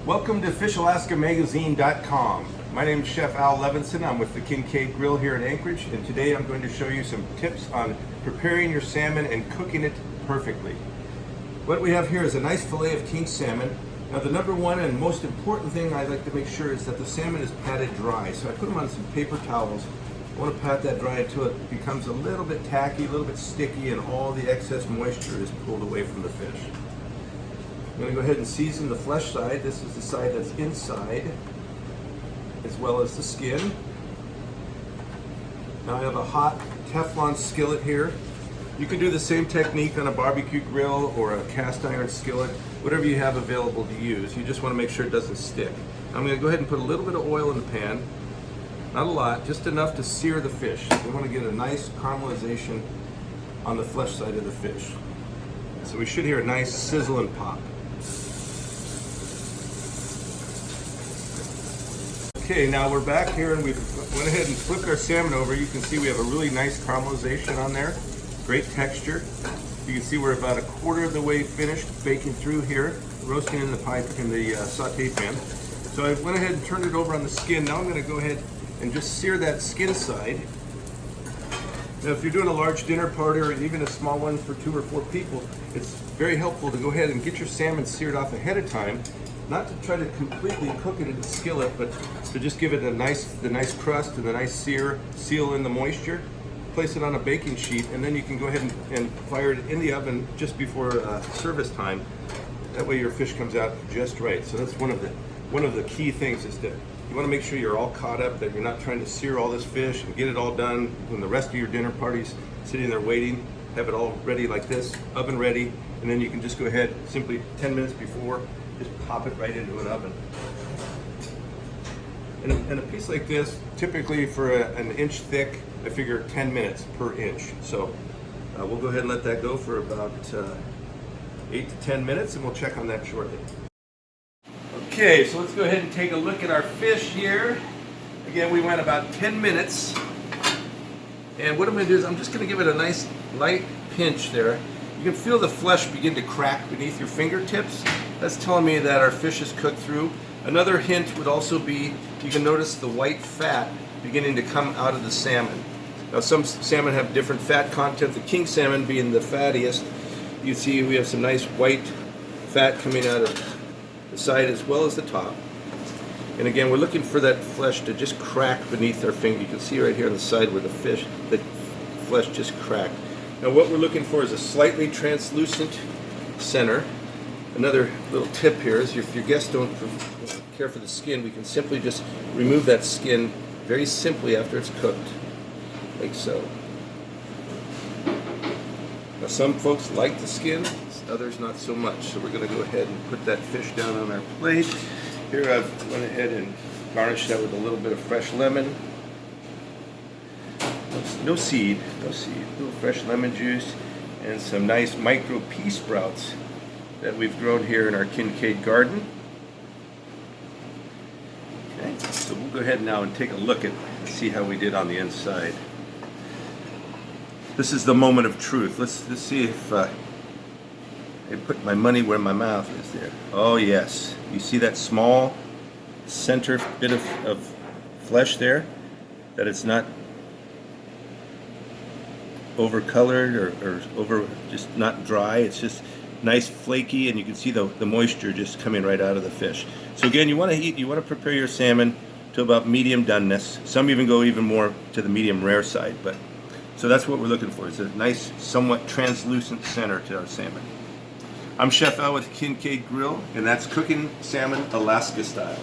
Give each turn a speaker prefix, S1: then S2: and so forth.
S1: Welcome to FishAlaskaMagazine.com. My name is Chef Al Levinson. I'm with the Kincaid Grill here in Anchorage, and today I'm going to show you some tips on preparing your salmon and cooking it perfectly. What we have here is a nice fillet of king salmon. Now the number one and most important thing I like to make sure is that the salmon is patted dry. So I put them on some paper towels. I want to pat that dry until it becomes a little bit tacky, a little bit sticky, and all the excess moisture is pulled away from the fish. I'm going to go ahead and season the flesh side. This is the side that's inside, as well as the skin. Now I have a hot Teflon skillet here. You can do the same technique on a barbecue grill or a cast iron skillet, whatever you have available to use. You just want to make sure it doesn't stick. I'm going to go ahead and put a little bit of oil in the pan. Not a lot, just enough to sear the fish. We want to get a nice caramelization on the flesh side of the fish. So we should hear a nice sizzle and pop. Okay, now we're back here and we went ahead and flipped our salmon over. You can see we have a really nice caramelization on there. Great texture. You can see we're about a quarter of the way finished baking through here, roasting in the saute pan. So I went ahead and turned it over on the skin. Now I'm going to go ahead and just sear that skin side. Now if you're doing a large dinner party or even a small one for 2 or 4 people, it's very helpful to go ahead and get your salmon seared off ahead of time. Not to try to completely cook it in the skillet, but to just give it the nice crust and the nice seal in the moisture. Place it on a baking sheet, and then you can go ahead and fire it in the oven just before service time. That way your fish comes out just right. So that's one of the key things is that you want to make sure you're all caught up, that you're not trying to sear all this fish and get it all done when the rest of your dinner party's sitting there waiting. Have it all ready like this, oven ready, and then you can just go ahead simply 10 minutes before, just pop it right into an oven. And a piece like this, typically for an inch thick, I figure 10 minutes per inch. So we'll go ahead and let that go for about 8 to 10 minutes, and we'll check on that shortly. Okay, so let's go ahead and take a look at our fish here. Again, we went about 10 minutes. And what I'm going to do is I'm just going to give it a nice light pinch there. You can feel the flesh begin to crack beneath your fingertips. That's telling me that our fish is cooked through. Another hint would also be, you can notice the white fat beginning to come out of the salmon. Now some salmon have different fat content, the king salmon being the fattiest. You see we have some nice white fat coming out of the side as well as the top. And again, we're looking for that flesh to just crack beneath our finger. You can see right here on the side where the flesh just cracked. Now what we're looking for is a slightly translucent center. Another little tip here is if your guests don't care for the skin, we can simply just remove that skin very simply after it's cooked, like so. Now some folks like the skin, others not so much. So we're going to go ahead and put that fish down on our plate. Here I've went ahead and garnished that with a little bit of fresh lemon. No seed, a little fresh lemon juice, and some nice micro pea sprouts that we've grown here in our Kincaid garden. Okay, so we'll go ahead now and take a look at see how we did on the inside. This is the moment of truth. Let's see if I put my money where my mouth is there. Oh yes, you see that small center bit of flesh there? That it's not over colored or over just not dry. It's just nice flaky, and you can see the moisture just coming right out of the fish. So again, you want to prepare your salmon to about medium doneness. Some even go even more to the medium rare side, but so that's what we're looking for, is a nice somewhat translucent center to our salmon. I'm Chef Al with Kincaid Grill, and that's cooking salmon Alaska style.